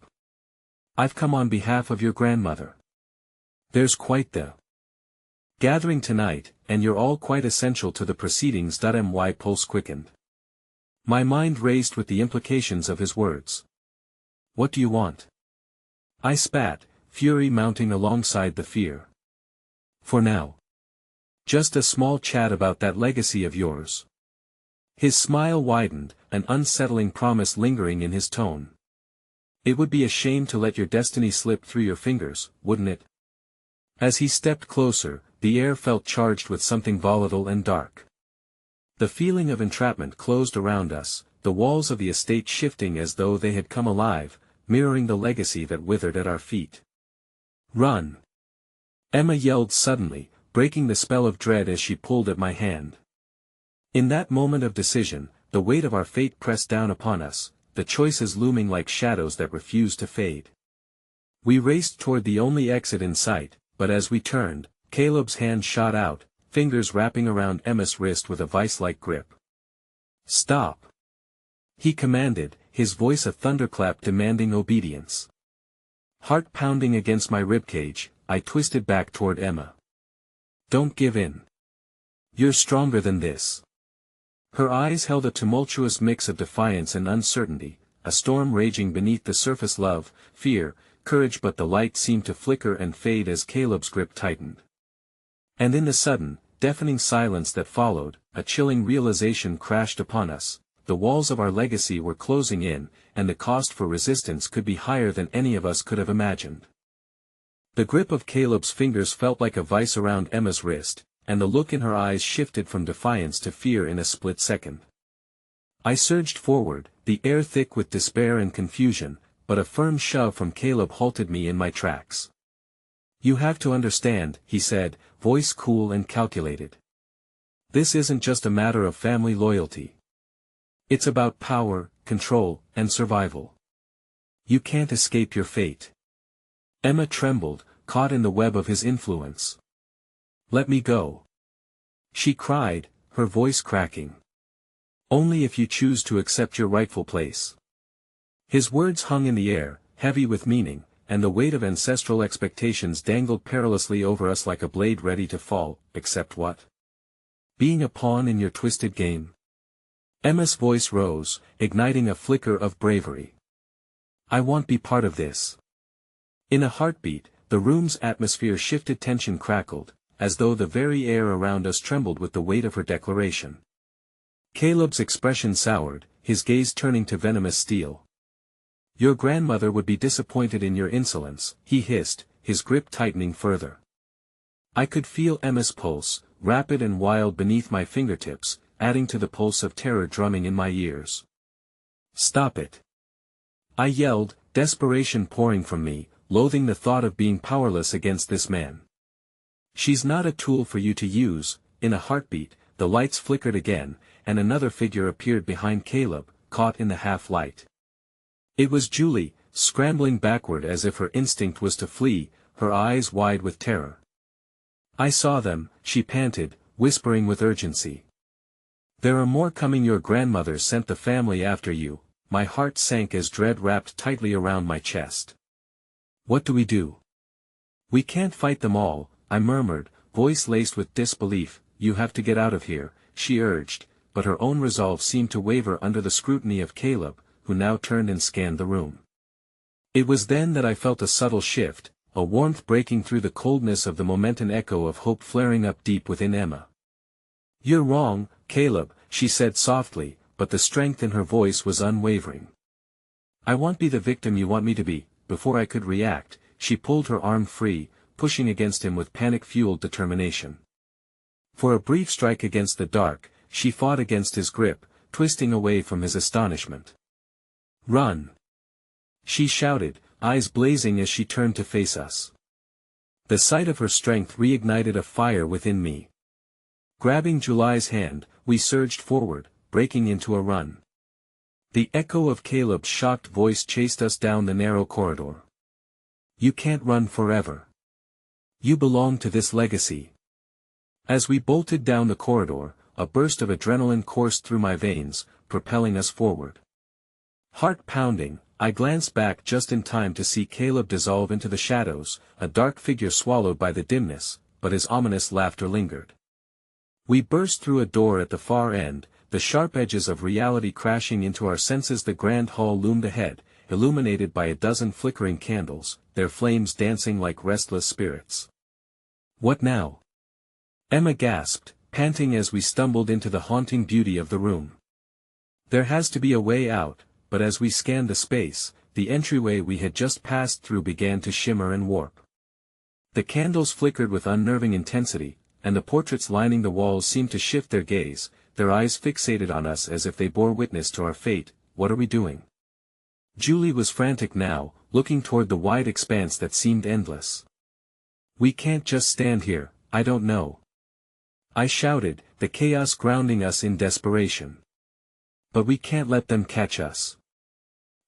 I've come on behalf of your grandmother. There's quite the gathering tonight, and you're all quite essential to the proceedings. My pulse quickened. My mind raced with the implications of his words. What do you want? I spat, fury mounting alongside the fear. For now. Just a small chat about that legacy of yours. His smile widened, an unsettling promise lingering in his tone. It would be a shame to let your destiny slip through your fingers, wouldn't it? As he stepped closer, the air felt charged with something volatile and dark. The feeling of entrapment closed around us, the walls of the estate shifting as though they had come alive, mirroring the legacy that withered at our feet. Run! Emma yelled suddenly, breaking the spell of dread as she pulled at my hand. In that moment of decision, the weight of our fate pressed down upon us, the choices looming like shadows that refused to fade. We raced toward the only exit in sight, but as we turned, Caleb's hand shot out, fingers wrapping around Emma's wrist with a vice-like grip. Stop! He commanded, his voice a thunderclap demanding obedience. Heart pounding against my ribcage, I twisted back toward Emma. Don't give in. You're stronger than this. Her eyes held a tumultuous mix of defiance and uncertainty, a storm raging beneath the surface. Love, fear, courage, but the light seemed to flicker and fade as Caleb's grip tightened. And in the sudden, deafening silence that followed, a chilling realization crashed upon us. The walls of our legacy were closing in, and the cost for resistance could be higher than any of us could have imagined. The grip of Caleb's fingers felt like a vice around Emma's wrist, and the look in her eyes shifted from defiance to fear in a split second. I surged forward, the air thick with despair and confusion, but a firm shove from Caleb halted me in my tracks. You have to understand, he said, voice cool and calculated. This isn't just a matter of family loyalty. It's about power, control, and survival. You can't escape your fate. Emma trembled, caught in the web of his influence. Let me go. She cried, her voice cracking. Only if you choose to accept your rightful place. His words hung in the air, heavy with meaning, and the weight of ancestral expectations dangled perilously over us like a blade ready to fall. Accept what? Being a pawn in your twisted game? Emma's voice rose, igniting a flicker of bravery. I won't be part of this. In a heartbeat, the room's atmosphere shifted, tension crackled, as though the very air around us trembled with the weight of her declaration. Caleb's expression soured, his gaze turning to venomous steel. "Your grandmother would be disappointed in your insolence," he hissed, his grip tightening further. I could feel Emma's pulse, rapid and wild beneath my fingertips, adding to the pulse of terror drumming in my ears. "Stop it!" I yelled, desperation pouring from me, loathing the thought of being powerless against this man. "She's not a tool for you to use." In a heartbeat, the lights flickered again, and another figure appeared behind Caleb, caught in the half-light. It was Julie, scrambling backward as if her instinct was to flee, her eyes wide with terror. "I saw them," she panted, whispering with urgency. "There are more coming. Your grandmother sent the family after you." My heart sank as dread wrapped tightly around my chest. "What do we do?" "We can't fight them all," I murmured, voice laced with disbelief. "You have to get out of here," she urged, but her own resolve seemed to waver under the scrutiny of Caleb, who now turned and scanned the room. It was then that I felt a subtle shift, a warmth breaking through the coldness of the moment, an echo of hope flaring up deep within Emma. "You're wrong, Caleb," she said softly, but the strength in her voice was unwavering. "I won't be the victim you want me to be." Before I could react, she pulled her arm free, pushing against him with panic-fueled determination. For a brief strike against the dark, she fought against his grip, twisting away from his astonishment. "Run!" she shouted, eyes blazing as she turned to face us. The sight of her strength reignited a fire within me. Grabbing Julie's hand, we surged forward, breaking into a run. The echo of Caleb's shocked voice chased us down the narrow corridor. "You can't run forever. You belong to this legacy." As we bolted down the corridor, a burst of adrenaline coursed through my veins, propelling us forward. Heart pounding, I glanced back just in time to see Caleb dissolve into the shadows, a dark figure swallowed by the dimness, but his ominous laughter lingered. We burst through a door at the far end, the sharp edges of reality crashing into our senses. The grand hall loomed ahead, illuminated by a dozen flickering candles, their flames dancing like restless spirits. "What now?" Emma gasped, panting as we stumbled into the haunting beauty of the room. There has to be a way out, but as we scanned the space, the entryway we had just passed through began to shimmer and warp. The candles flickered with unnerving intensity, and the portraits lining the walls seemed to shift their gaze, their eyes fixated on us as if they bore witness to our fate. "What are we doing?" Julie was frantic now, looking toward the wide expanse that seemed endless. "We can't just stand here, I don't know," I shouted, the chaos grounding us in desperation. "But we can't let them catch us."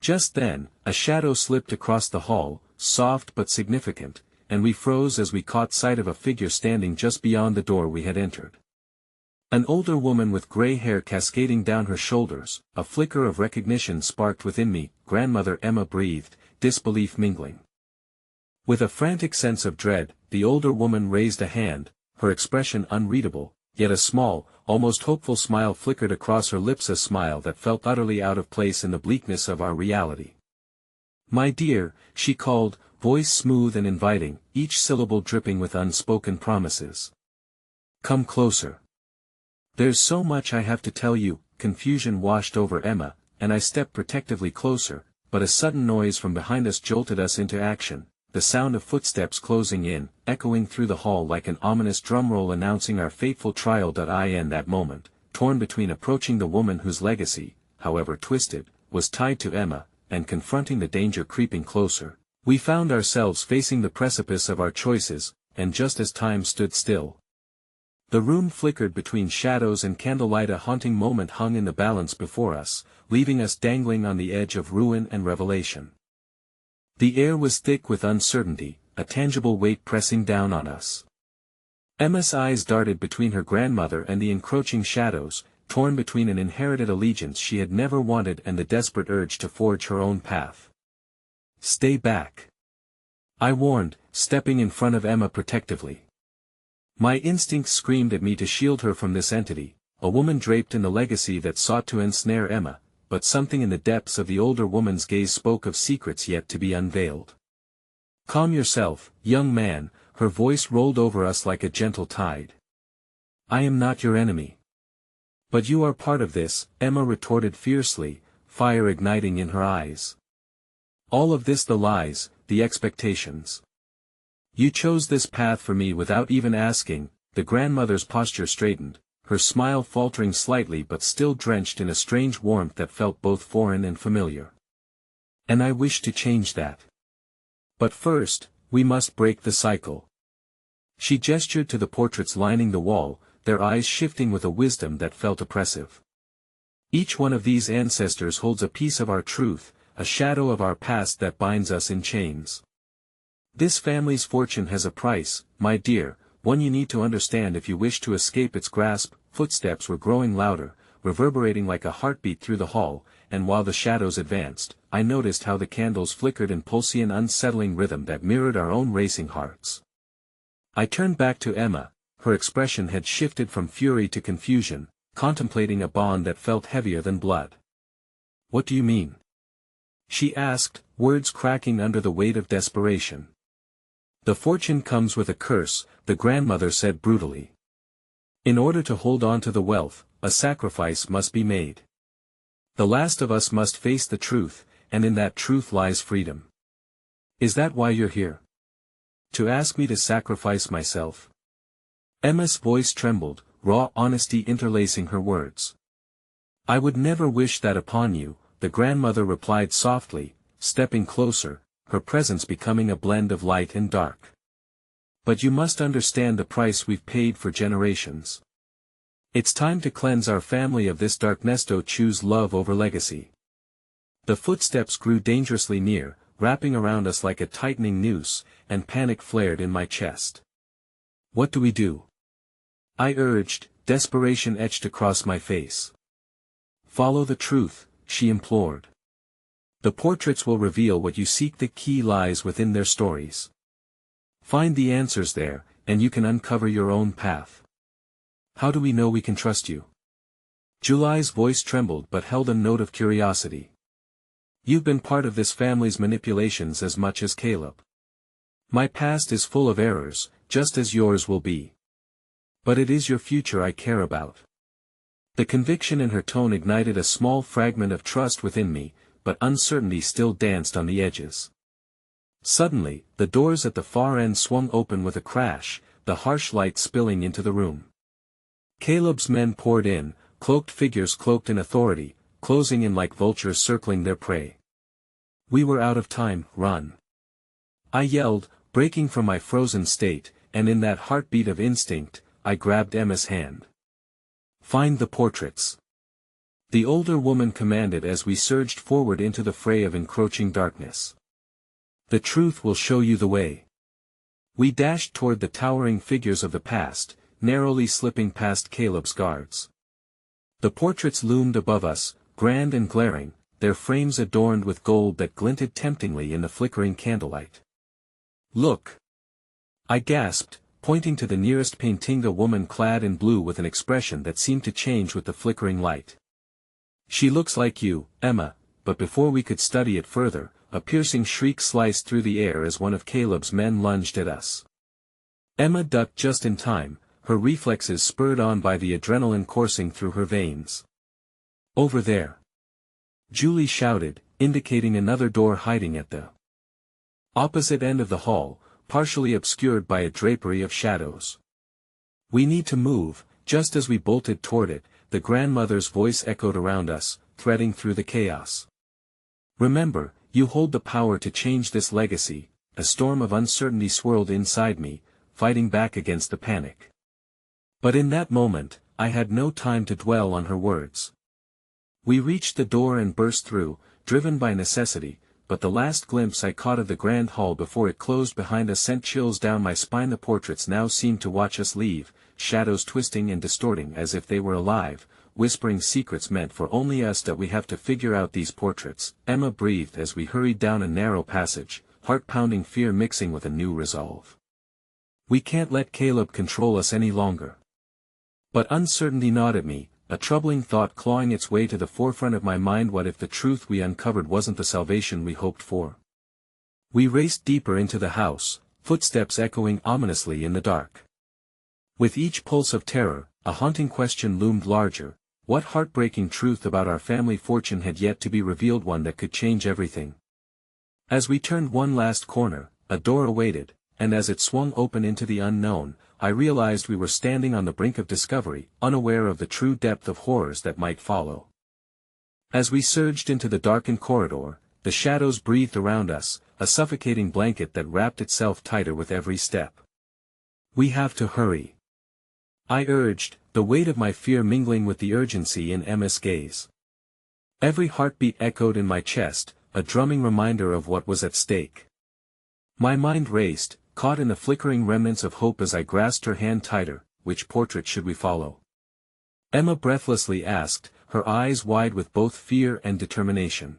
Just then, a shadow slipped across the hall, soft but significant, and we froze as we caught sight of a figure standing just beyond the door we had entered. An older woman with gray hair cascading down her shoulders. A flicker of recognition sparked within me. "Grandmother," Emma breathed, disbelief mingling. With a frantic sense of dread, the older woman raised a hand, her expression unreadable, yet a small, almost hopeful smile flickered across her lips, a smile that felt utterly out of place in the bleakness of our reality. "My dear," she called, voice smooth and inviting, each syllable dripping with unspoken promises. "Come closer. There's so much I have to tell you." Confusion washed over Emma, and I stepped protectively closer, but a sudden noise from behind us jolted us into action, the sound of footsteps closing in, echoing through the hall like an ominous drumroll announcing our fateful trial. In that moment, torn between approaching the woman whose legacy, however twisted, was tied to Emma, and confronting the danger creeping closer, we found ourselves facing the precipice of our choices, and just as time stood still. The room flickered between shadows and candlelight. A haunting moment hung in the balance before us, leaving us dangling on the edge of ruin and revelation. The air was thick with uncertainty, a tangible weight pressing down on us. Emma's eyes darted between her grandmother and the encroaching shadows, torn between an inherited allegiance she had never wanted and the desperate urge to forge her own path. "Stay back," I warned, stepping in front of Emma protectively. My instincts screamed at me to shield her from this entity, a woman draped in the legacy that sought to ensnare Emma, but something in the depths of the older woman's gaze spoke of secrets yet to be unveiled. "Calm yourself, young man," her voice rolled over us like a gentle tide. "I am not your enemy." "But you are part of this," Emma retorted fiercely, fire igniting in her eyes. "All of this, the lies, the expectations. You chose this path for me without even asking." The grandmother's posture straightened, her smile faltering slightly but still drenched in a strange warmth that felt both foreign and familiar. "And I wish to change that. But first, we must break the cycle." She gestured to the portraits lining the wall, their eyes shifting with a wisdom that felt oppressive. "Each one of these ancestors holds a piece of our truth, a shadow of our past that binds us in chains. This family's fortune has a price, my dear, one you need to understand if you wish to escape its grasp." Footsteps were growing louder, reverberating like a heartbeat through the hall, and while the shadows advanced, I noticed how the candles flickered in pulsy and unsettling rhythm that mirrored our own racing hearts. I turned back to Emma, her expression had shifted from fury to confusion, contemplating a bond that felt heavier than blood. "What do you mean?" she asked, words cracking under the weight of desperation. "The fortune comes with a curse," the grandmother said brutally. "In order to hold on to the wealth, a sacrifice must be made. The last of us must face the truth, and in that truth lies freedom." "Is that why you're here? To ask me to sacrifice myself?" Emma's voice trembled, raw honesty interlacing her words. "I would never wish that upon you," the grandmother replied softly, stepping closer, her presence becoming a blend of light and dark. "But you must understand the price we've paid for generations. It's time to cleanse our family of this darkness. Choose love over legacy." The footsteps grew dangerously near, wrapping around us like a tightening noose, and panic flared in my chest. "What do we do?" I urged, desperation etched across my face. "Follow the truth," she implored. "The portraits will reveal what you seek. The key lies within their stories. Find the answers there, and you can uncover your own path." "How do we know we can trust you?" July's voice trembled but held a note of curiosity. "You've been part of this family's manipulations as much as Caleb. My past is full of errors, just as yours will be. But it is your future I care about." The conviction in her tone ignited a small fragment of trust within me, but uncertainty still danced on the edges. Suddenly, the doors at the far end swung open with a crash, the harsh light spilling into the room. Caleb's men poured in, cloaked figures cloaked in authority, closing in like vultures circling their prey. "We were out of time, run!" I yelled, breaking from my frozen state, and in that heartbeat of instinct, I grabbed Emma's hand. "Find the portraits," the older woman commanded as we surged forward into the fray of encroaching darkness. "The truth will show you the way." We dashed toward the towering figures of the past, narrowly slipping past Caleb's guards. The portraits loomed above us, grand and glaring, their frames adorned with gold that glinted temptingly in the flickering candlelight. "Look!" I gasped, pointing to the nearest painting, a woman clad in blue with an expression that seemed to change with the flickering light. "She looks like you, Emma," but before we could study it further, a piercing shriek sliced through the air as one of Caleb's men lunged at us. Emma ducked just in time, her reflexes spurred on by the adrenaline coursing through her veins. "Over there!" Julie shouted, indicating another door hiding at the opposite end of the hall, partially obscured by a drapery of shadows. "We need to move." Just as we bolted toward it, the grandmother's voice echoed around us, threading through the chaos. "Remember, you hold the power to change this legacy." A storm of uncertainty swirled inside me, fighting back against the panic. But in that moment, I had no time to dwell on her words. We reached the door and burst through, driven by necessity, but the last glimpse I caught of the grand hall before it closed behind us sent chills down my spine. The portraits now seemed to watch us leave, shadows twisting and distorting as if they were alive, whispering secrets meant for only us. "That we have to figure out these portraits," Emma breathed as we hurried down a narrow passage, heart-pounding fear mixing with a new resolve. "We can't let Caleb control us any longer." But uncertainty gnawed at me, a troubling thought clawing its way to the forefront of my mind. What if the truth we uncovered wasn't the salvation we hoped for? We raced deeper into the house, footsteps echoing ominously in the dark. With each pulse of terror, a haunting question loomed larger: what heartbreaking truth about our family fortune had yet to be revealed, one that could change everything? As we turned one last corner, a door awaited, and as it swung open into the unknown, I realized we were standing on the brink of discovery, unaware of the true depth of horrors that might follow. As we surged into the darkened corridor, the shadows breathed around us, a suffocating blanket that wrapped itself tighter with every step. "We have to hurry," I urged, the weight of my fear mingling with the urgency in Emma's gaze. Every heartbeat echoed in my chest, a drumming reminder of what was at stake. My mind raced, caught in the flickering remnants of hope as I grasped her hand tighter. Which portrait should we follow? Emma breathlessly asked, her eyes wide with both fear and determination.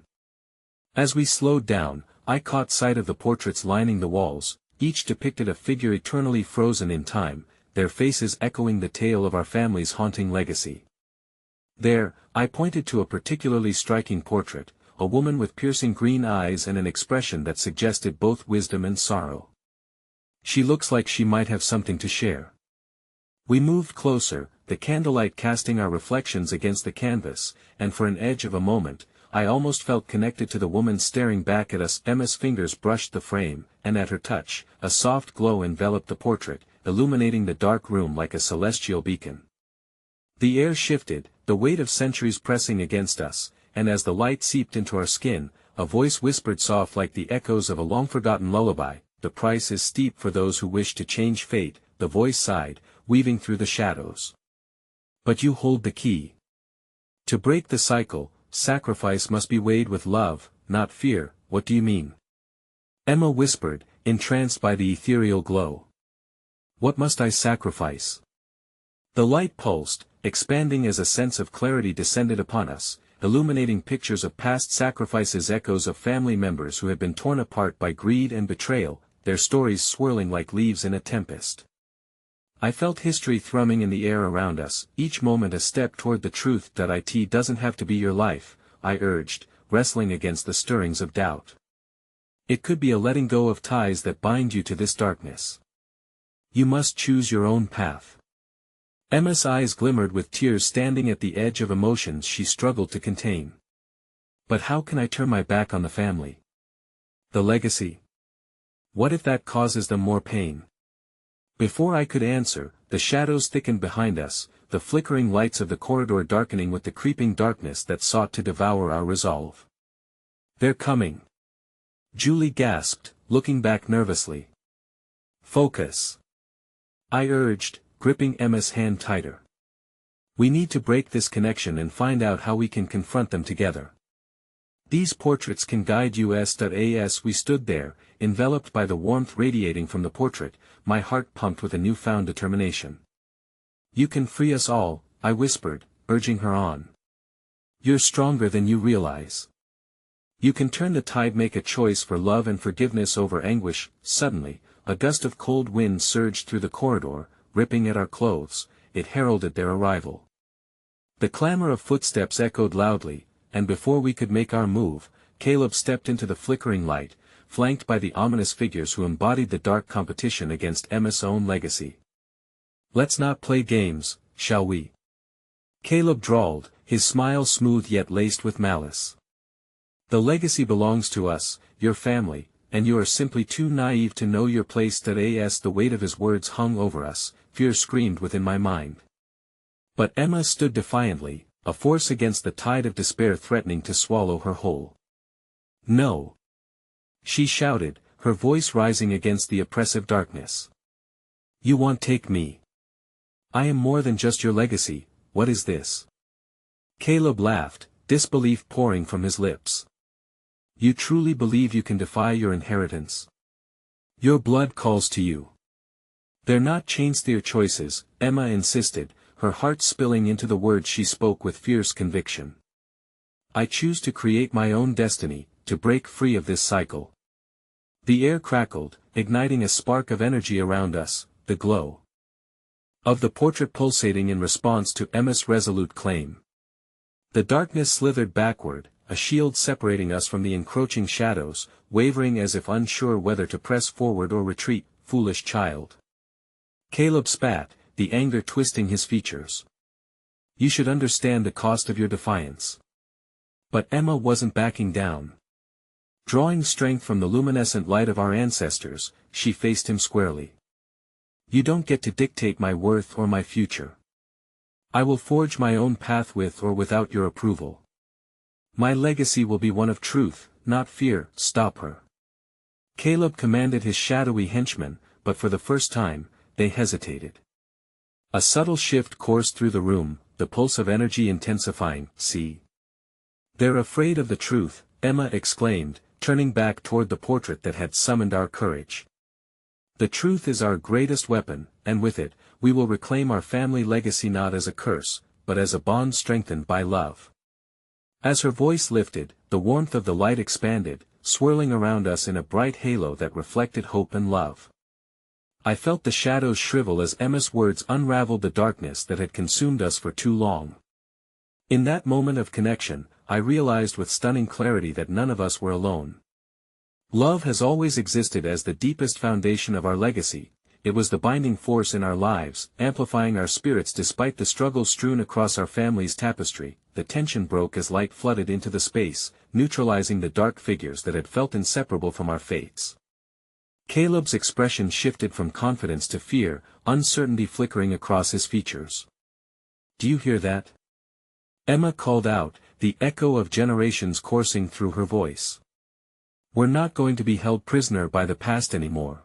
As we slowed down, I caught sight of the portraits lining the walls. Each depicted a figure eternally frozen in time, their faces echoing the tale of our family's haunting legacy. There, I pointed to a particularly striking portrait, a woman with piercing green eyes and an expression that suggested both wisdom and sorrow. "She looks like she might have something to share." We moved closer, the candlelight casting our reflections against the canvas, and for an edge of a moment, I almost felt connected to the woman staring back at us. Emma's fingers brushed the frame, and at her touch, a soft glow enveloped the portrait, illuminating the dark room like a celestial beacon. The air shifted, the weight of centuries pressing against us, and as the light seeped into our skin, a voice whispered soft like the echoes of a long-forgotten lullaby, "The price is steep for those who wish to change fate." The voice sighed, weaving through the shadows. "But you hold the key. To break the cycle, sacrifice must be weighed with love, not fear." "What do you mean?" Emma whispered, entranced by the ethereal glow. "What must I sacrifice?" The light pulsed, expanding as a sense of clarity descended upon us, illuminating pictures of past sacrifices, echoes of family members who had been torn apart by greed and betrayal, their stories swirling like leaves in a tempest. I felt history thrumming in the air around us, each moment a step toward the truth. "That it doesn't have to be your life," I urged, wrestling against the stirrings of doubt. "It could be a letting go of ties that bind you to this darkness. You must choose your own path." Emma's eyes glimmered with tears, standing at the edge of emotions she struggled to contain. "But how can I turn my back on the family? The legacy? What if that causes them more pain?" Before I could answer, the shadows thickened behind us, the flickering lights of the corridor darkening with the creeping darkness that sought to devour our resolve. "They're coming," Julie gasped, looking back nervously. "Focus," I urged, gripping Emma's hand tighter. "We need to break this connection and find out how we can confront them together. These portraits can guide us. As we stood there, enveloped by the warmth radiating from the portrait, my heart pumped with a newfound determination. "You can free us all," I whispered, urging her on. "You're stronger than you realize. You can turn the tide, make a choice for love and forgiveness over anguish." Suddenly, a gust of cold wind surged through the corridor, ripping at our clothes. It heralded their arrival. The clamor of footsteps echoed loudly, and before we could make our move, Caleb stepped into the flickering light, flanked by the ominous figures who embodied the dark competition against Emma's own legacy. "Let's not play games, shall we?" Caleb drawled, his smile smooth yet laced with malice. "The legacy belongs to us, your family, and you are simply too naive to know your place." As the weight of his words hung over us, fear screamed within my mind. But Emma stood defiantly, a force against the tide of despair threatening to swallow her whole. "No!" she shouted, her voice rising against the oppressive darkness. "You won't take me. I am more than just your legacy." "What is this?" Caleb laughed, disbelief pouring from his lips. "You truly believe you can defy your inheritance? Your blood calls to you." "They're not their choices," Emma insisted, her heart spilling into the words she spoke with fierce conviction. "I choose to create my own destiny, to break free of this cycle." The air crackled, igniting a spark of energy around us, the glow of the portrait pulsating in response to Emma's resolute claim. The darkness slithered backward, a shield separating us from the encroaching shadows, wavering as if unsure whether to press forward or retreat. foolish child. Caleb spat, the anger twisting his features. You should understand the cost of your defiance. But Emma wasn't backing down. Drawing strength from the luminescent light of our ancestors, she faced him squarely. You don't get to dictate my worth or my future. I will forge my own path with or without your approval. My legacy will be one of truth, not fear. Stop her. Caleb commanded his shadowy henchmen, but for the first time, they hesitated. A subtle shift coursed through the room, the pulse of energy intensifying. See? They're afraid of the truth, Emma exclaimed, turning back toward the portrait that had summoned our courage. The truth is our greatest weapon, and with it, we will reclaim our family legacy not as a curse, but as a bond strengthened by love. As her voice lifted, the warmth of the light expanded, swirling around us in a bright halo that reflected hope and love. I felt the shadows shrivel as Emma's words unraveled the darkness that had consumed us for too long. In that moment of connection, I realized with stunning clarity that none of us were alone. Love has always existed as the deepest foundation of our legacy. It was the binding force in our lives, amplifying our spirits despite the struggles strewn across our family's tapestry. The tension broke as light flooded into the space, neutralizing the dark figures that had felt inseparable from our fates. Caleb's expression shifted from confidence to fear, uncertainty flickering across his features. Do you hear that? Emma called out, the echo of generations coursing through her voice. We're not going to be held prisoner by the past anymore.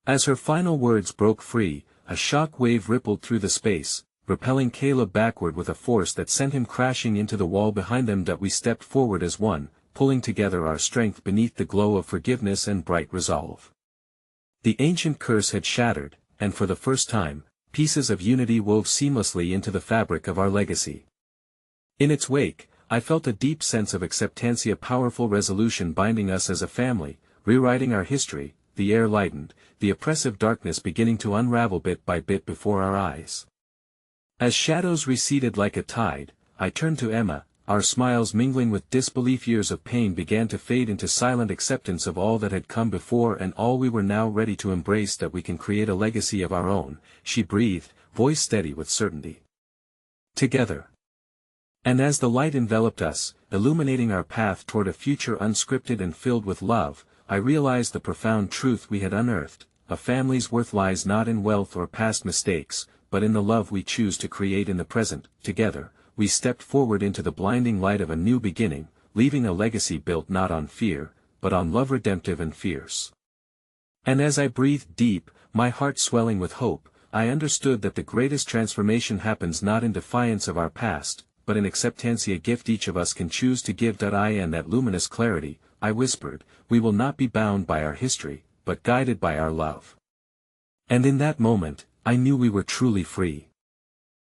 As her final words broke free, a shock wave rippled through the space, propelling Caleb backward with a force that sent him crashing into the wall behind them. We stepped forward as one, pulling together our strength beneath the glow of forgiveness and bright resolve. The ancient curse had shattered, and for the first time, pieces of unity wove seamlessly into the fabric of our legacy. In its wake, I felt a deep sense of acceptance, a powerful resolution binding us as a family, rewriting our history. The air lightened, the oppressive darkness beginning to unravel bit by bit before our eyes. As shadows receded like a tide, I turned to Emma, our smiles mingling with disbelief. Years of pain began to fade into silent acceptance of all that had come before and all we were now ready to embrace. That we can create a legacy of our own, she breathed, voice steady with certainty. Together. And as the light enveloped us, illuminating our path toward a future unscripted and filled with love, I realized the profound truth we had unearthed. A family's worth lies not in wealth or past mistakes, but in the love we choose to create in the present. Together, we stepped forward into the blinding light of a new beginning, leaving a legacy built not on fear, but on love redemptive and fierce. And as I breathed deep, my heart swelling with hope, I understood that the greatest transformation happens not in defiance of our past, but in acceptance, a gift each of us can choose to give. And that luminous clarity, I whispered, we will not be bound by our history, but guided by our love. And in that moment, I knew we were truly free.